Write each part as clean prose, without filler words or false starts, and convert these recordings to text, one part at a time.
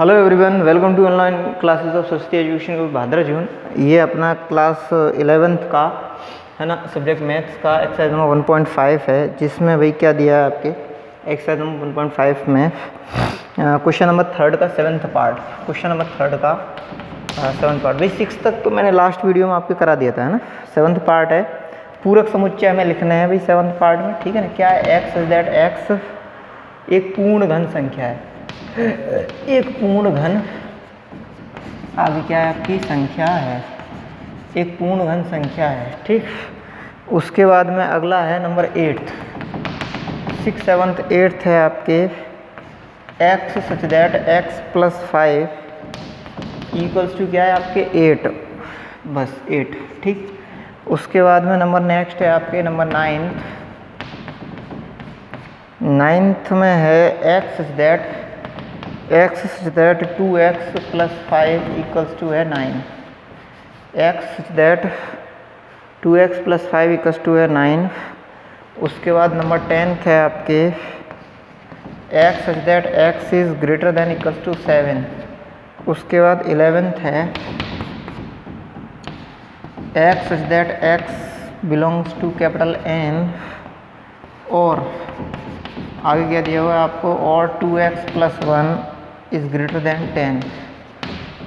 Hello everyone, welcome to online classes of Saraswati education group Bhadra जून। ये अपना क्लास 11th का है ना, सब्जेक्ट मैथ्स का एक्सरसाइज नंबर 1.5 है, जिसमें भाई क्या दिया है आपके एक्सरसाइज नंबर 1.5 में क्वेश्चन नंबर 3 का 7th पार्ट। क्वेश्चन नंबर 3 का 7th पार्ट। भाई 6 तक तो मैंने लास्ट वीडियो में आपके करा दिया था, है ना। 7th पार्ट है, पूरक समुच्चय हमें लिखना है भाई 7th पार्ट में, ठीक है ना। क्या है एक्स इज दैट एक्स एक पूर्ण घन संख्या है, एक पूर्ण घन आगे क्या है आपकी संख्या है, एक पूर्ण घन संख्या है, ठीक। उसके बाद में अगला है नंबर 8, 6, 7, 8 है आपके x such that x plus 5 equals to क्या है आपके 8, बस 8, ठीक। उसके बाद में नंबर नेक्स्ट है आपके नंबर 9th में है x such that 2x plus 5 equals to है 9, x such that 2x plus 5 equals to है 9। उसके बाद नंबर 10th है आपके x such that x is greater than equals to 7। उसके बाद 11th है x such that x belongs to capital N, और आगे क्या दिया हुआ है आपको, और 2x plus 1 is greater then 10,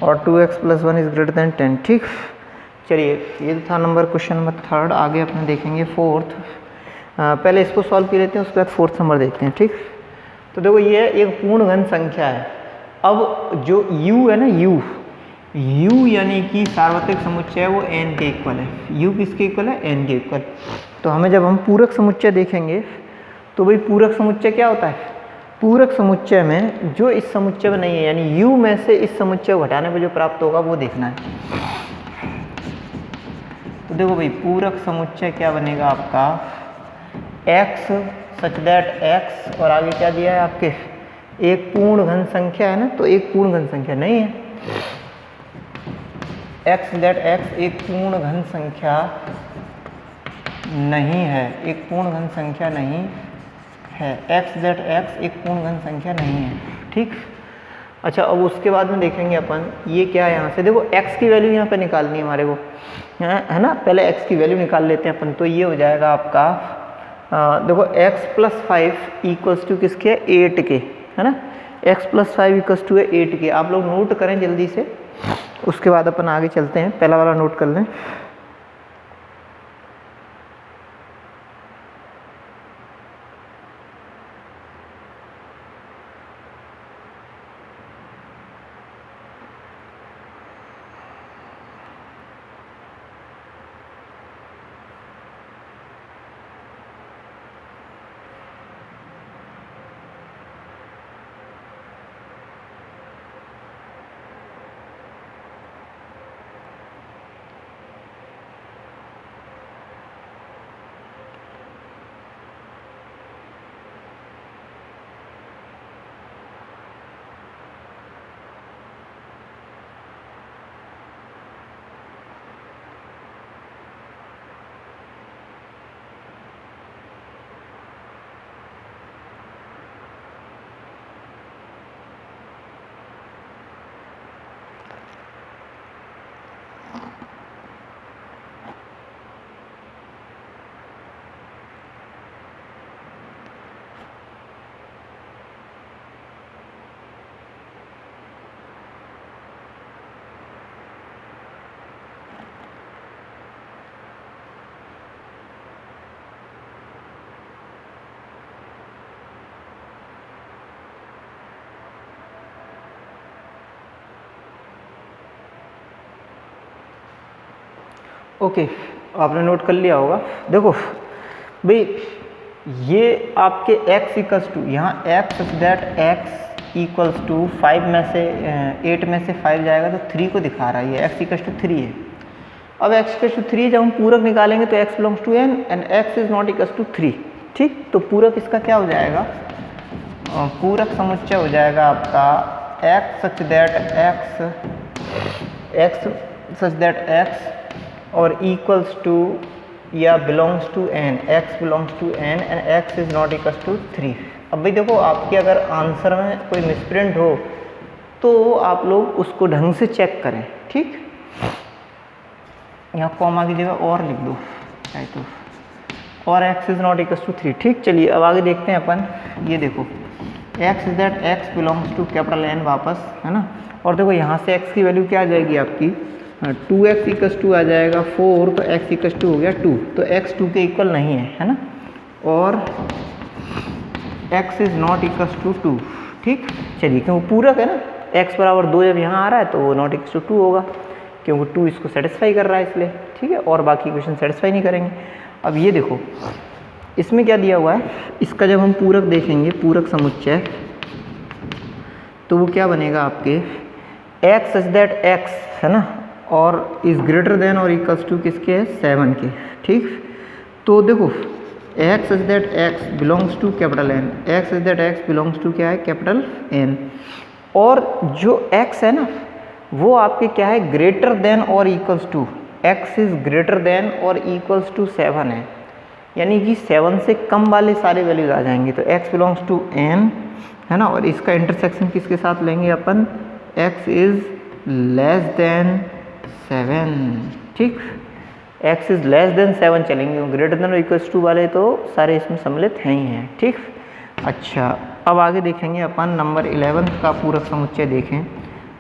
और 2x plus 1 is greater then 10, ठीक। चलिए, ये था नंबर क्वेश्चन नंबर 3। आगे अपने देखेंगे 4th। पहले इसको सॉल्व कर लेते हैं, उसके बाद 4th नंबर देखते हैं, ठीक। तो देखो, ये एक पूर्ण घन संख्या है। अब जो u है ना, u यानी कि सार्वत्रिक समुच्चय है, वो n के इक्वल है। u किसके इक्वल है? n के इक्वल। तो हमें जब हम पूरक समुच्चय देखेंगे तो भाई पूरक समुच्चय क्या होता है? पूरक समुच्चय में जो इस समुच्चय में नहीं है, यानी u में से इस समुच्चय को घटाने पर जो प्राप्त होगा वो देखना है। तो देखो भाई, पूरक समुच्चय क्या बनेगा आपका, x सच दैट x, और आगे क्या दिया है आपके, एक पूर्ण घन संख्या है ना, तो एक पूर्ण घन संख्या नहीं है, x दैट x एक पूर्ण घन संख्या नहीं है, एक पूर्ण घन संख्या नहीं है, x दैट x एक पूर्ण घन संख्या नहीं है, ठीक। अच्छा, अब उसके बाद में देखेंगे अपन ये क्या है। यहाँ से देखो, x की वैल्यू यहाँ पे निकालनी है हमारे को, है ना। पहले x की वैल्यू निकाल लेते हैं अपन। तो ये हो जाएगा आपका देखो, x प्लस 5 इक्वल्स टू किसके, 8 के, है ना। x प्लस 5 इक्वल्स टू है 8 के। आप लोग नोट करें जल्दी से, उसके बाद अपन आगे चलते हैं। पहला वाला नोट कर लें। ओके, आपने नोट कर लिया होगा। देखो भाई, ये आपके x इक्वल्स टू, यहाँ x such that x equals to 5 में से 8 में से 5 जाएगा तो 3 को दिखा रहा है, ये x इक्वल्स टू 3 है। अब x इक्वल्स टू 3 जब हम पूरक निकालेंगे तो x belongs to n and x is not equals to 3, ठीक। तो पूरक इसका क्या हो जाएगा, पूरक समुच्चय हो जाएगा आपका x सच दैट x और इक्वल्स टू या belongs to n, x belongs to n and x is not equals to 3। अब भाई देखो, आपके अगर आंसर में कोई मिसप्रिंट हो तो आप लोग उसको ढंग से चेक करें, ठीक। यहाँ कॉमा की जगह और लिख दो, चाहे तो, और x is not equal to 3, ठीक। चलिए अब आगे देखते हैं अपन। ये देखो x is that x belongs to capital N वापस, है ना। और देखो यहाँ से x की वैल्यू क्या आ जाएगी आपकी, 2x इक्वल टू आ जाएगा 4, तो x इक्वल टू हो गया 2, तो x 2 के इक्वल नहीं है ना। और x is not equal to 2, ठीक। चलिए क्योंकि पूरक है ना, x बराबर 2 जब यहाँ आ रहा है तो वो नॉट इक्वल टू 2 होगा, क्योंकि 2 इसको सेटिस्फाई कर रहा है इसलिए, ठीक है। और बाकी क्वेश्चन सेटिस्फाई नहीं करेंगे। अब ये देखो इसमें क्या दिया हुआ है, इसका जब हम पूरक देखेंगे, पूरक समुच्चय, तो वो क्या बनेगा आपके x सच दैट x, है ना, और इज ग्रेटर देन और इक्वल्स टू किसके है, 7 के, ठीक। तो देखो x such that x belongs to capital N, x such that x belongs to क्या है, कैपिटल N, और जो x है ना वो आपके क्या है, ग्रेटर देन और equals to, x is greater than और इक्वल्स टू 7 है, यानी कि 7 से कम वाले सारे वैल्यूज आ जाएंगे। तो x बिलोंग्स टू n, है ना, और इसका इंटरसेक्शन किसके साथ लेंगे अपन, x इज लेस देन 7, ठीक। x इज लेस देन 7 चलेंगे, ग्रेटर देन और इक्वल्स टू वाले तो सारे इसमें सम्मिलित हैं ही हैं, ठीक। अच्छा अब आगे देखेंगे अपन नंबर 11 का पूरक समुच्चय देखें,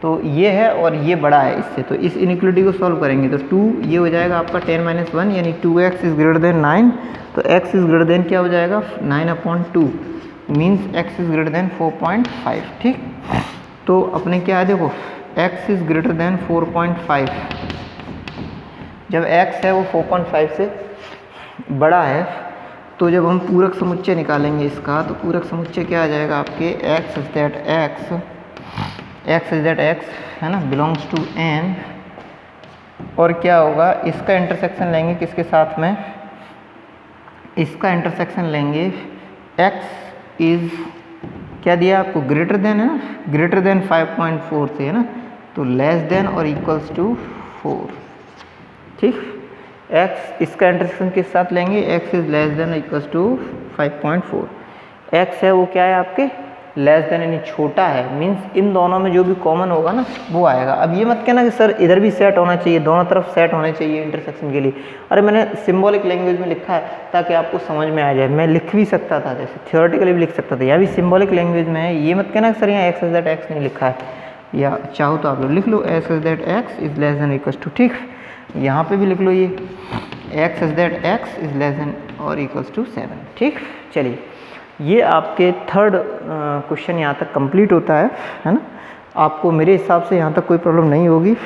तो ये है और ये बड़ा है इससे, तो इस इनइक्वलिटी को सॉल्व करेंगे तो 2 ये हो जाएगा आपका 10-1, यानी 2x इज ग्रेटर देन 9, तो x इज ग्रेटर देन क्या हो जाएगा, 9/2, means x is greater then 4.5, ठीक। तो अपने क्या है, देखो x इज ग्रेटर देन 4.5, जब x है वो 4.5 से बड़ा है, तो जब हम पूरक समुच्चय निकालेंगे इसका, तो पूरक समुच्चय क्या आ जाएगा आपके, x इज दैट x, है ना, बिलोंग्स टू n, और क्या होगा, इसका इंटरसेक्शन लेंगे किसके साथ में, इसका इंटरसेक्शन लेंगे x इज क्या दिया आपको, ग्रेटर देन, है ना, ग्रेटर देन 5.4 से, है ना, तो लेस देन और इक्वल्स टू 4, ठीक। x इसका इंटरसेक्शन किस साथ लेंगे, x is less than equals to 5.4, x है वो क्या है आपके, लेस देन यानी छोटा है, मीन्स इन दोनों में जो भी कॉमन होगा ना वो आएगा। अब ये मत कहना कि सर इधर भी सेट होना चाहिए, दोनों तरफ सेट होने चाहिए इंटरसेक्शन के लिए, अरे मैंने सिंबॉलिक लैंग्वेज में लिखा है ताकि आपको समझ में आ जाए, मैं लिख भी सकता था, जैसे थियोरेटिकली भी लिख सकता था, यहाँ भी सिंबॉलिक लैंग्वेज में है। ये मत कहना कि सर यहाँ x इज दैट x नहीं लिखा है, या चाहो तो आप लोग लिख लो x is that x is less than equals to, ठीक। यहाँ पे भी लिख लो ये x is that x is less than और इक्वल्स टू 7, ठीक। चलिए ये आपके थर्ड क्वेश्चन यहाँ तक कंप्लीट होता है ना। आपको मेरे हिसाब से यहाँ तक कोई प्रॉब्लम नहीं होगी।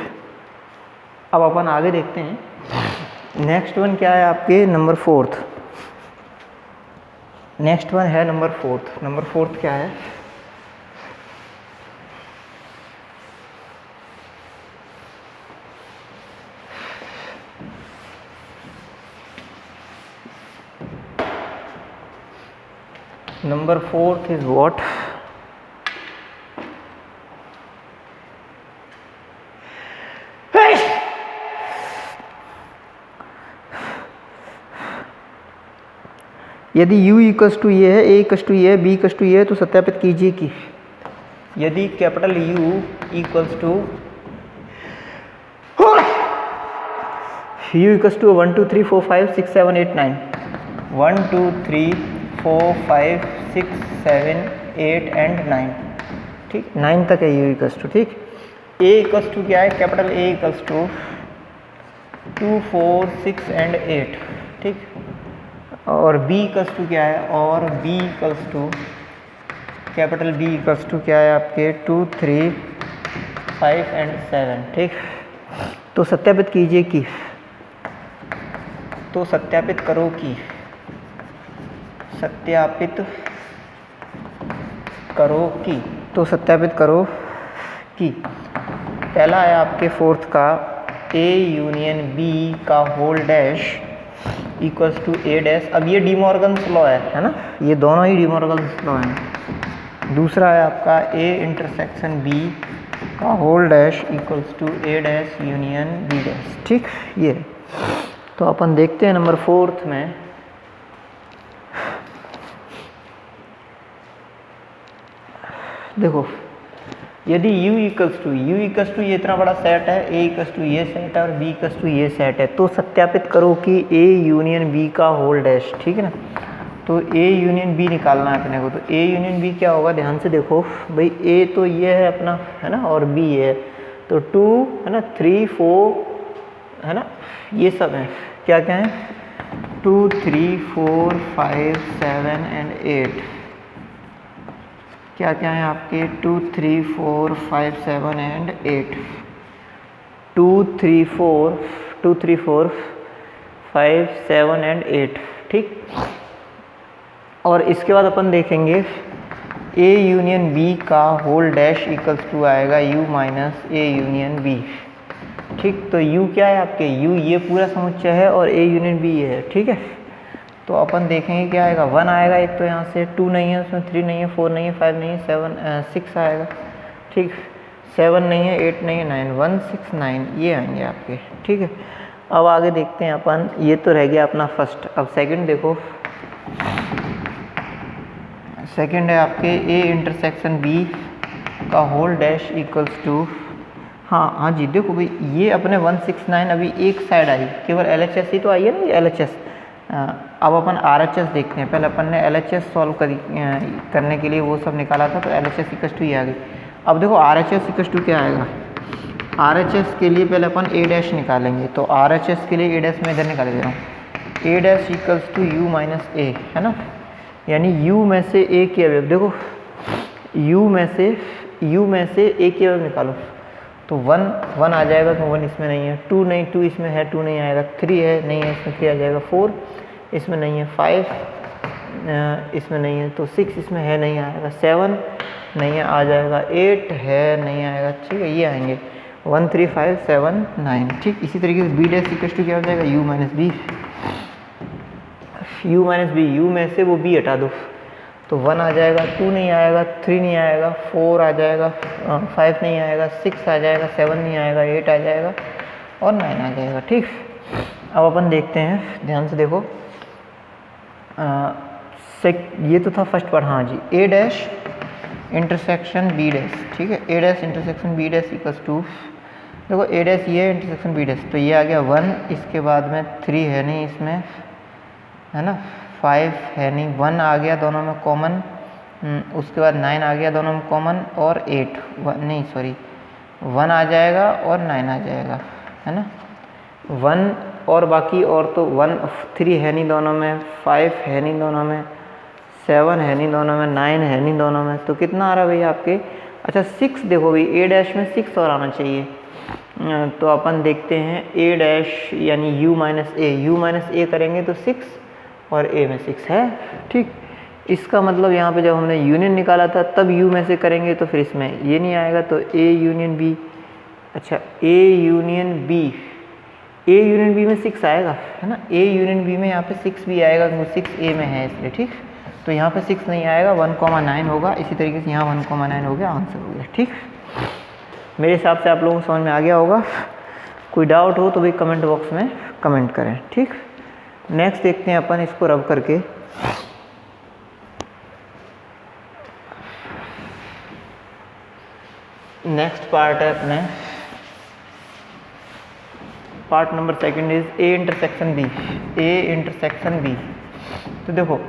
अब अपन आगे देखते हैं। नेक्स्ट वन क्या है आपके, नंबर 4th। नेक्स्ट वन है नंबर 4th। नंबर 4th क्या है, number 4th is what, यदि u इक्वल्स टू ये है, a इक्वल्स टू ये है, b इक्वल्स टू ये है, तो सत्यापित कीजिए कि यदि capital U equals to u equals to 1 2 3 4 5 6 7 8 9 1 2 3 4 5 6 7 8 and 9, ठीक, 9 तक है u इक्वल्स टू, ठीक। a इक्वल्स टू क्या है, capital A equals to 2 4 6 and 8, ठीक। और b इक्वल्स टू क्या है, और b equals to capital B equals to क्या है आपके 2 3 5 एंड 7, ठीक। तो सत्यापित कीजिए कि, तो सत्यापित करो कि, सत्यापित करो कि, तो सत्यापित करो कि पहला है आपके 4th का A यूनियन B का whole dash equals to A dash. अब ये डिमॉर्गन्स लॉ है ना, ये दोनों ही डिमॉर्गन्स लॉ हैं। दूसरा है आपका A इंटरसेक्शन B का whole dash equals to A dash union B dash, ठीक। ये तो अपन देखते हैं नंबर 4th में। देखो यदि u इक्वल्स टू ये इतना बड़ा सेट है, a इक्वल्स टू ये सेट है और b इक्वल्स टू ये सेट है, तो सत्यापित करो कि a यूनियन b का होल डैश, ठीक है ना। तो a यूनियन b निकालना है अपने को, तो a यूनियन b क्या होगा, ध्यान से देखो भाई, a तो ये है अपना, है ना, और b ये है, तो 2 है ना, 3 4 है ना, ये सब है, क्या क्या है, 2 3 4 5 7 एंड 8, क्या क्या है आपके, 2 3 4 5 7 एंड 8, 2 3 4 5 7 एंड 8, ठीक। और इसके बाद अपन देखेंगे a यूनियन b का होल डैश इक्वल्स टू आएगा u minus a union b, ठीक। तो u क्या है आपके, u ये पूरा समुच्चय है और a यूनियन b ये है, ठीक है। तो अपन देखेंगे क्या आएगा, 1 आएगा एक, तो यहाँ से 2 नहीं है, उसमें 3 नहीं है, 4 नहीं है, 5 नहीं है, 6 आएगा, ठीक। 7 नहीं है, 8 नहीं है, 9, 1 6 9 ये आएंगे आपके, ठीक है। अब आगे देखते हैं अपन, ये तो रह गया अपना फर्स्ट। अब सेकंड देखो, सेकंड है आपके a इंटरसेक्शन b का होल डैश इक्वल्स टू, हाँ जी, देखो भाई ये अपने 169 अभी एक साइड आई, केवल LHS ही तो आई है ना, ये LHS। अब अपन RHS देखते हैं, पहले अपन ने LHS सॉल्व करने के लिए वो सब निकाला था, तो LHS इक्वल्स टू ये आ गई। अब देखो RHS इक्वल्स टू क्या आएगा, RHS के लिए पहले अपन a डैश निकालेंगे, तो RHS के लिए a डैश में इधर निकाल दे रहा हूँ, a dash equals to u minus a, है ना, यानी u में से a की अवयव, देखो u में से a की अवयव निकालो, तो 1 आ जाएगा, तो 1 इसमें नहीं है, 2 नहीं, 2 इसमें है, 2 नहीं आएगा, 3 है, नहीं है, इसमें 3 आ जाएगा, 4 इसमें नहीं है, 5 इसमें नहीं है, तो 6 इसमें है, नहीं आएगा, 7 नहीं है, आ जाएगा, 8 है, नहीं आएगा, ठीक है, ये आएंगे 1 3 5 7 9, ठीक। इसी तरीके से b डैश इक्वल टू क्या हो जाएगा, u माइनस b, u में से वो b हटा दो, तो 1 आ जाएगा, 2 नहीं आएगा, 3 नहीं आएगा, 4 आ जाएगा, 5 नहीं आएगा, 6 आ जाएगा, 7 नहीं आएगा, 8 आ जाएगा और 9 आ जाएगा, ठीक। अब अपन देखते हैं, ध्यान से देखो, ये तो था फर्स्ट पार्ट, हाँ जी, a dash intersection b dash, ठीक है, a dash intersection b dash equals to, देखो a डैश ये इंटरसेक्शन b डैश, तो ये आ गया 1, इसके बाद में 3 है नहीं इसमें, है ना, 5 है नहीं, 1 आ गया दोनों में कॉमन, उसके बाद 9 आ गया दोनों में कॉमन, और 1 आ जाएगा और 9 आ जाएगा, है ना, 1 और बाकी, और तो 3 है नहीं दोनों में, 5 है नहीं दोनों में, 7 है नहीं दोनों में, 9 है नहीं दोनों में, तो कितना आ रहा है भाई आपके, अच्छा 6, देखो भाई a डैश में 6 और आना चाहिए, तो अपन देखते हैं a डैश यानी u माइनस a करेंगे तो 6 और a में 6 है, ठीक। इसका मतलब यहाँ पे जब हमने यूनियन निकाला था तब u में से करेंगे, तो फिर इसमें ये नहीं आएगा, तो a यूनियन b, अच्छा a यूनियन b में 6 आएगा, है ना, a यूनियन b में यहाँ पे 6 भी आएगा, क्योंकि 6 a में है इसलिए, ठीक। तो यहाँ पे 6 नहीं आएगा, 1,9 होगा, इसी तरीके से यहाँ 1,9 हो गया, आंसर हो गया, ठीक। मेरे हिसाब से आप लोगों को समझ में आ गया होगा, कोई डाउट हो तो भाई कमेंट बॉक्स में कमेंट करें, ठीक। नेक्स्ट देखते हैं अपन इसको रब करके, नेक्स्ट पार्ट है अपने, part number second is a intersection b, तो देखो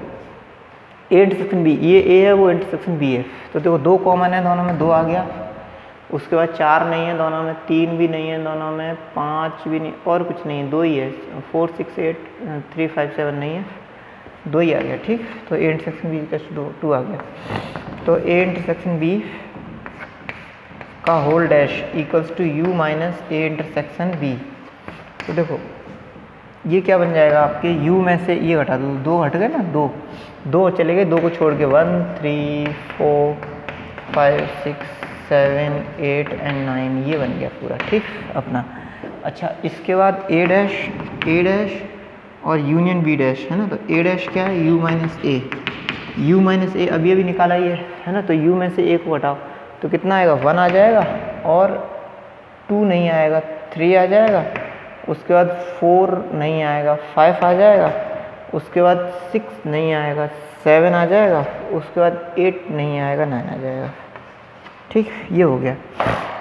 a इंटरसेक्शन b, ये a है, वो इंटरसेक्शन b है, तो देखो 2 कॉमन है दोनों में, 2 आ गया, उसके बाद 4 नहीं है दोनों में, 3 भी नहीं है दोनों में, 5 भी नहीं, और कुछ नहीं है, 2 ही है, 4 6 8 3 5 7 नहीं है, 2 ही आ गया, ठीक। तो a इंटरसेक्शन b का 2 आ गया, तो a इंटरसेक्शन b का whole dash equals to u minus a intersection b, तो देखो ये क्या बन जाएगा आपके, u में से ये घटा दो, 2 हट गए ना, 2 चले गए, 2 को छोड़ के 1 3 4 5 6 7 8 एंड 9 ये बन गया पूरा, ठीक अपना। अच्छा इसके बाद a डैश और यूनियन b डैश, है ना, तो a डैश क्या है, u माइनस a अभी निकाला ही है ना, तो u में से a को हटाओ, तो कितना आएगा, 1 आ जाएगा, और 2 नहीं आएगा, 3 आ जाएगा, उसके बाद 4 नहीं आएगा, 5 आ जाएगा, उसके बाद 6 नहीं आएगा, 7 आ जाएगा, उसके बाद 8 नहीं आएगा, 9 आ जाएगा, ठीक, ये हो गया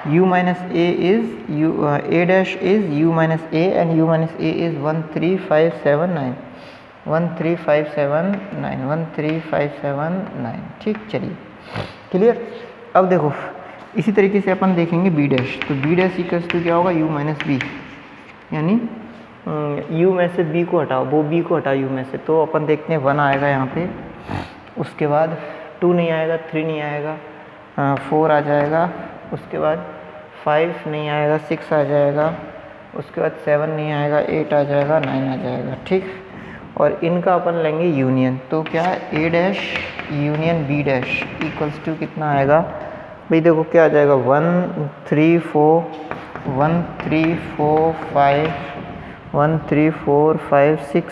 u minus A is U A dash is u minus A and u minus A is 13579 13579 ठीक। चलिए क्लियर। अब देखो इसी तरीके से अपन देखेंगे बी डैश, तो बी डैश इक्वल्स टू क्या होगा, u माइनस बी, यानी u में से b को हटाओ, वो b को हटाओ u में से, तो अपन देखते हैं 1 आएगा यहाँ पे, उसके बाद 2 नहीं आएगा, 3 नहीं आएगा, 4 आ जाएगा, उसके बाद 5 नहीं आएगा, 6 आ जाएगा, उसके बाद 7 नहीं आएगा, 8 आ जाएगा, 9 आ जाएगा ठीक। और इनका अपन लेंगे यूनियन, तो क्या A dash union B dash equals to कितना आएगा भाई, देखो क्या आ जाएगा 1 3 4 5 6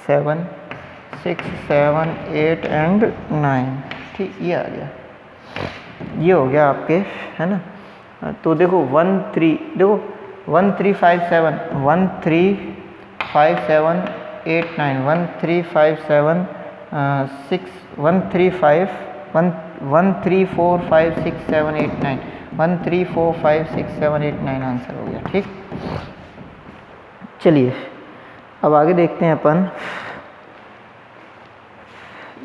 7 8 एंड 9 ठीक, ये आ गया, ये हो गया आपके, है ना। तो देखो 1 3 देखो 1 3 5 7 1 3 5 7 8 9 1 3 5 7 6 1 3 5 1 1 3 4 5 6 7 8 9 1 3 4 5 6 7 8 9 आंसर हो गया ठीक। चलिए अब आगे देखते हैं अपन,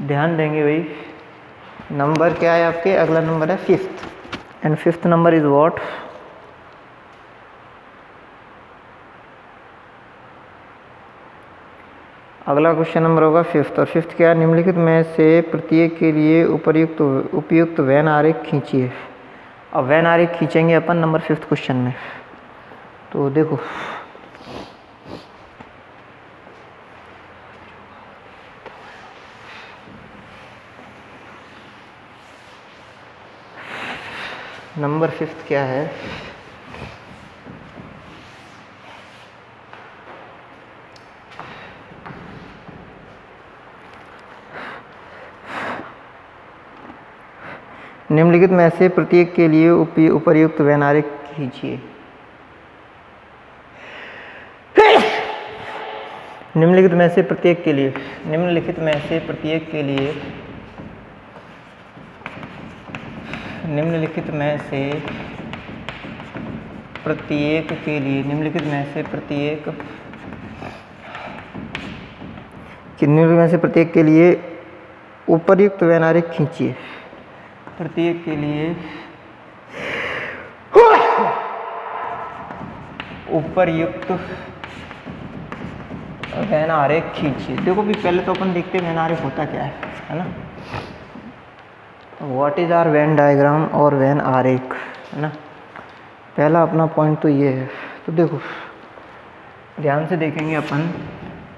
ध्यान देंगे भाई, नंबर क्या है आपके, अगला नंबर है 5th and 5th number is what, अगला क्वेश्चन नंबर होगा 5th, और 5th क्या है, निम्नलिखित में से प्रत्येक के लिए उपयुक्त वैन आरेख खींचिए। अब वैन आरेख खींचेंगे अपन नंबर 5th क्वेश्चन में, तो देखो नंबर 5th क्या है, निम्नलिखित में से प्रत्येक के लिए उपर्युक्त वैन आरेख खींचिए। निम्नलिखित में से प्रत्येक के लिए, निम्नलिखित में से प्रत्येक के लिए, निम्नलिखित में से प्रत्येक के लिए, निम्नलिखित में से प्रत्येक, निम्नलिखित में से प्रत्येक के लिए उपर्युक्त वैन आरेख खींचिए। प्रत्येक के लिए उपर्युक्त वैन आरेख खींचिए। देखो भी पहले तो अपन देखते हैं वैन आरेख होता क्या है ना, what is are Venn diagram और वैन आरेख, है ना। पहला अपना पॉइंट तो ये है, तो देखो ध्यान से देखेंगे अपन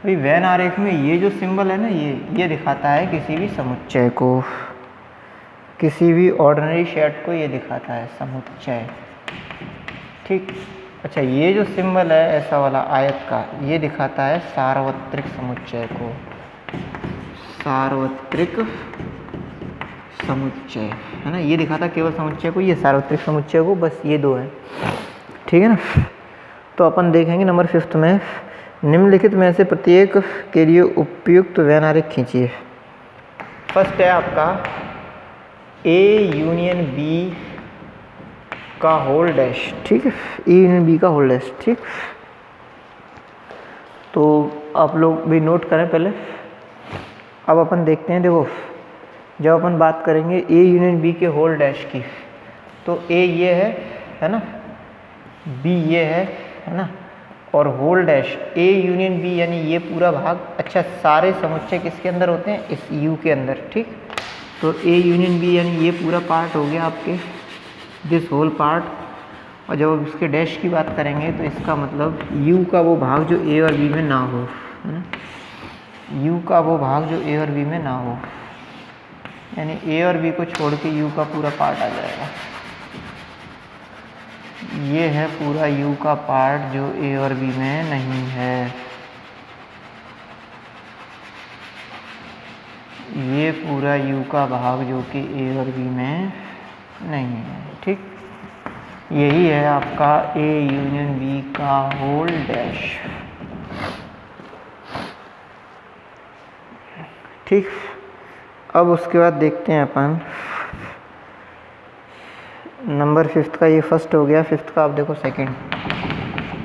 भाई, वैन आरेख में ये जो सिंबल है ना, ये दिखाता है किसी भी समुच्चय को, किसी भी ऑर्डिनरी सेट को ये दिखाता है समुच्चय ठीक। अच्छा ये जो सिंबल है ऐसा वाला आयत का, ये दिखाता है सार्वत्रिक समुच्चय को, सार्वत्रिक समुच्चय, है ना, ये दिखाता है केवल समुच्चय को, ये सार्वत्रिक समुच्चय को, बस ये दो हैं ठीक है ना। तो अपन देखेंगे नंबर 5th में, निम्नलिखित में से प्रत्येक के लिए उपयुक्त वैन आरेख खींचिए। फर्स्ट है आपका ए यूनियन बी का होल डैश ठीक है, ए यूनियन बी का होल डैश ठीक। तो आप लोग भी नोट करें पहले। अब अपन देखते हैं, देखो जब अपन बात करेंगे ए यूनियन बी के होल डैश की, तो ए ये है ना, बी ये है ना, और whole dash A union B यानी ये पूरा भाग। अच्छा सारे समुच्चय किसके अंदर होते हैं, इस यू के अंदर ठीक। तो ए यूनियन बी यानी ये पूरा पार्ट हो गया आपके, दिस होल पार्ट। और जब इसके डैश की बात करेंगे तो इसका मतलब यू का वो भाग जो ए और बी में ना हो, है ना, यू का वो भाग जो ए और बी में ना हो, यानी ए और बी को छोड़ के यू का पूरा पार्ट आ जाएगा। ये है पूरा यू का पार्ट जो ए और बी में नहीं है, ये पूरा यू का भाग जो कि ए और बी में नहीं है ठीक। यही है आपका ए यूनियन बी का होल डैश ठीक। अब उसके बाद देखते हैं अपन नंबर 5th का ये फर्स्ट हो गया। 5th का आप देखो सेकंड।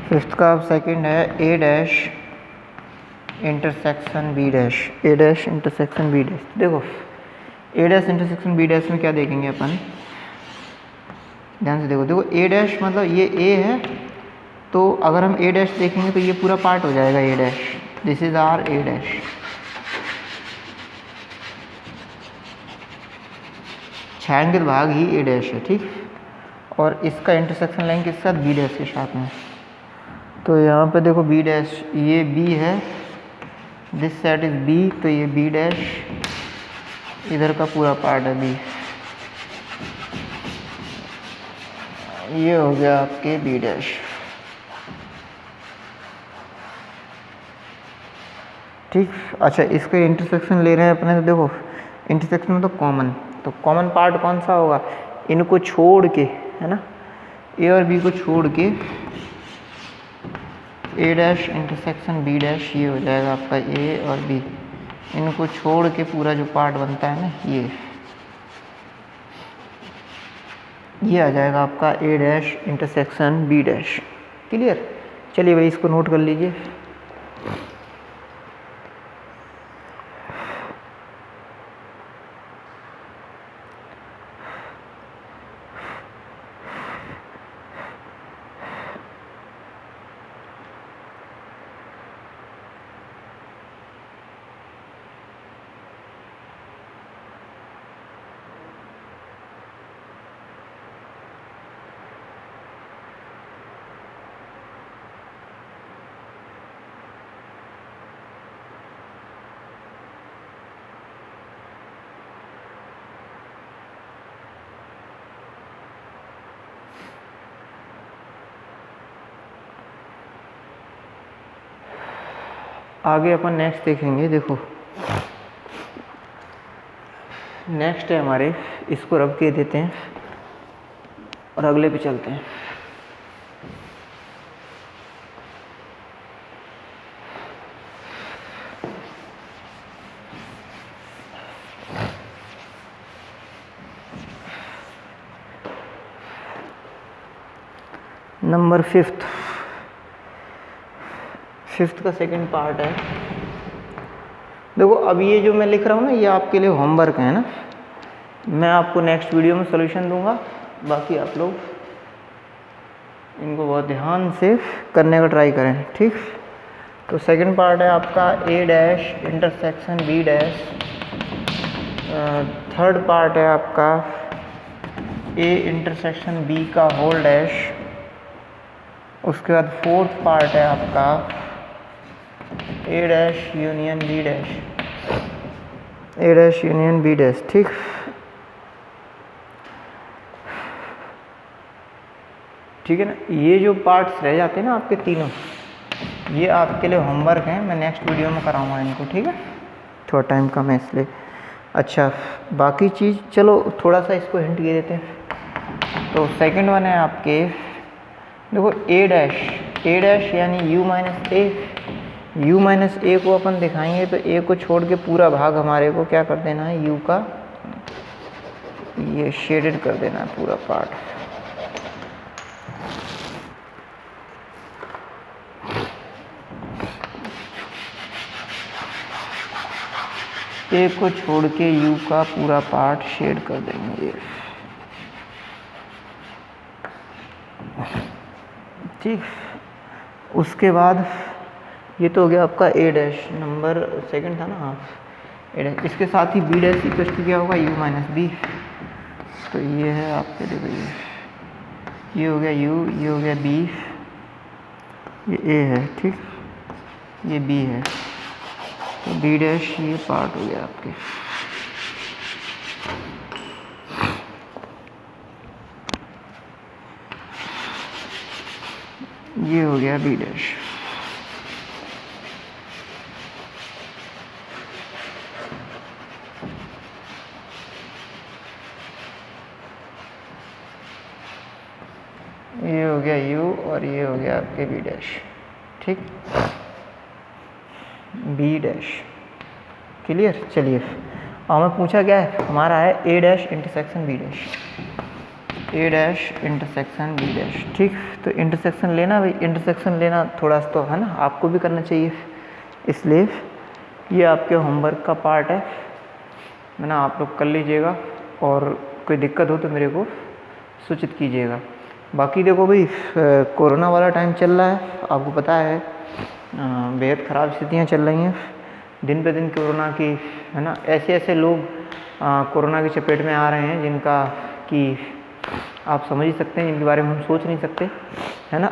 5th का आप सेकंड है ए dash intersection B dash. A dash intersection B dash. देखो ए डैश इंटरसेक्शन बी डैश में क्या देखेंगे अपन, ध्यान से देखो। देखो ए डैश मतलब ये ए है, तो अगर हम ए डैश देखेंगे तो ये पूरा पार्ट हो जाएगा A dash. This is our A dash. छायांकित भाग ही ए डैश है, ठीक। और इसका इंटरसेक्शन लाइन किसके साथ, बी डैश के साथ में। तो यहाँ पे देखो बी डैश, ये बी है, दिस साइड इज बी, तो ये बी डैश, इधर का पूरा पार्ट है बी। ये हो गया आपके बी डैश, ठीक। अच्छा, इसके इंटरसेक्शन ले रहे हैं अपने, तो देखो इंटरसेक्शन में तो कॉमन पार्ट कौन सा होगा, इनको छोड़ के, है ना, ए और बी को छोड़ के ए डैश इंटरसेक्शन बी डैश, ये हो जाएगा आपका ए और बी। इनको छोड़ के पूरा जो पार्ट बनता है ना, ये आ जाएगा आपका A dash intersection B dash. Clear. चलिए भाई इसको नोट कर लीजिए। आगे अपन नेक्स्ट देखेंगे। देखो नेक्स्ट है हमारे, इसको रब के देते हैं और अगले पे चलते हैं। नंबर 5th का सेकंड पार्ट है। देखो अब ये जो मैं लिख रहा हूँ ना, ये आपके लिए होमवर्क है ना, मैं आपको नेक्स्ट वीडियो में सॉल्यूशन दूंगा। बाकी आप लोग इनको बहुत ध्यान से करने का ट्राई करें, ठीक। तो सेकंड पार्ट है आपका A dash intersection B dash. Third part है आपका ए इंटरसेक्शन बी का होल डैश। उसके बाद फोर्थ पार्ट है आपका A dash union B dash, A dash union B dash, ठीक। ठीक है ना। ये जो पार्ट्स रह जाते हैं ना आपके तीनों, ये आपके लिए होमवर्क हैं, मैं नेक्स्ट वीडियो में कराऊंगा इनको, ठीक है। थोड़ा टाइम कम है इसलिए। अच्छा, बाकी चीज़ चलो थोड़ा सा इसको हिंट दे देते हैं। तो सेकंड वन है आपके, देखो ए डैश यानी यू माइनस ए को अपन दिखाएंगे, तो ए को छोड़ के पूरा भाग हमारे को क्या कर देना है, यू का ये शेडेड कर देना है पूरा पार्ट। ए को छोड़ के यू का पूरा पार्ट शेड कर देंगे, ठीक। उसके बाद ये तो हो गया आपका ए डैश, नंबर सेकंड था ना, हाँ ए डैश। इसके साथ ही बी डैश इक्वल टू क्या होगा, यू माइनस बी। तो ये है आपके, देखो ये हो गया यू, ये हो गया बी, ये ए है, ठीक, ये बी है, तो बी डैश ये पार्ट हो गया आपके। ये हो गया बी डैश। ये हो गया यू और ये हो गया आपके बी डैश, ठीक, बी डैश। क्लियर। चलिए हमें पूछा क्या है, हमारा है ए dash intersection B dash. A dash intersection B dash. ठीक, तो इंटरसेक्शन लेना भाई, इंटरसेक्शन लेना थोड़ा सा तो है ना, आपको भी करना चाहिए, इसलिए ये आपके होमवर्क का पार्ट है ना, आप लोग कर लीजिएगा और कोई दिक्कत हो तो मेरे को सूचित कीजिएगा। बाकी देखो भाई, कोरोना वाला टाइम चल रहा है, आपको पता है बेहद ख़राब स्थितियाँ चल रही हैं दिन पे दिन कोरोना की, है ना। ऐसे ऐसे लोग कोरोना की चपेट में आ रहे हैं जिनका कि आप समझ ही सकते हैं, जिनके बारे में हम सोच नहीं सकते, है ना।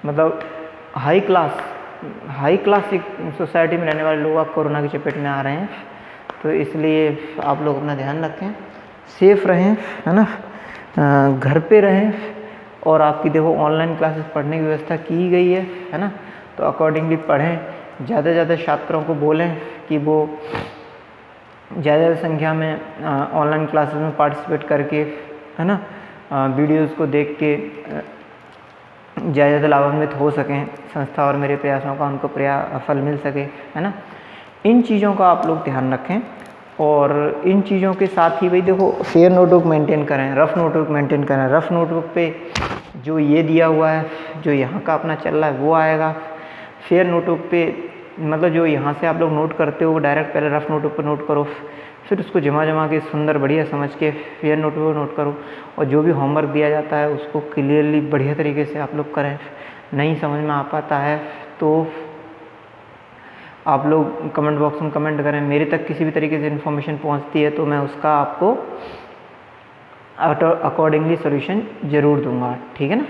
मतलब हाई क्लास एक सोसाइटी में रहने वाले लोग आप कोरोना की चपेट में आ रहे हैं, तो इसलिए आप लोग अपना ध्यान रखें, सेफ रहें, है ना, घर पे रहें। और आपकी देखो ऑनलाइन क्लासेस पढ़ने की व्यवस्था की गई है ना, तो अकॉर्डिंगली पढ़ें। ज़्यादा से ज़्यादा छात्रों को बोलें कि वो ज़्यादा संख्या में ऑनलाइन क्लासेस में पार्टिसिपेट करके, है ना, वीडियोज़ को देख के ज़्यादा लाभान्वित हो सकें, संस्था और मेरे प्रयासों का उनको फल मिल सके, है ना। इन चीज़ों का आप लोग ध्यान रखें। और इन चीज़ों के साथ ही भाई देखो, फेयर नोटबुक मेंटेन करें, रफ़ नोटबुक मेंटेन करें। रफ़ नोटबुक पे जो ये दिया हुआ है, जो यहाँ का अपना चल रहा है वो आएगा। फेयर नोटबुक पे मतलब जो यहाँ से आप लोग नोट करते हो वो डायरेक्ट पहले रफ़ नोटबुक पर नोट करो, फिर उसको जमा के सुंदर बढ़िया समझ के फेयर नोटबुक नोट करो। और जो भी होमवर्क दिया जाता है उसको क्लियरली बढ़िया तरीके से आप लोग करें। नहीं समझ में आ पाता है तो आप लोग कमेंट बॉक्स में कमेंट करें, मेरे तक किसी भी तरीके से इन्फॉर्मेशन पहुंचती है तो मैं उसका आपको अकॉर्डिंगली सॉल्यूशन ज़रूर दूंगा, ठीक है ना।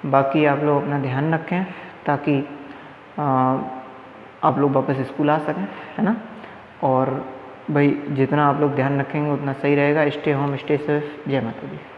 बाकी आप लोग अपना ध्यान रखें ताकि आप लोग वापस स्कूल आ सकें, है ना। और भाई जितना आप लोग ध्यान रखेंगे उतना सही रहेगा। Stay home, stay safe. जय माता दी।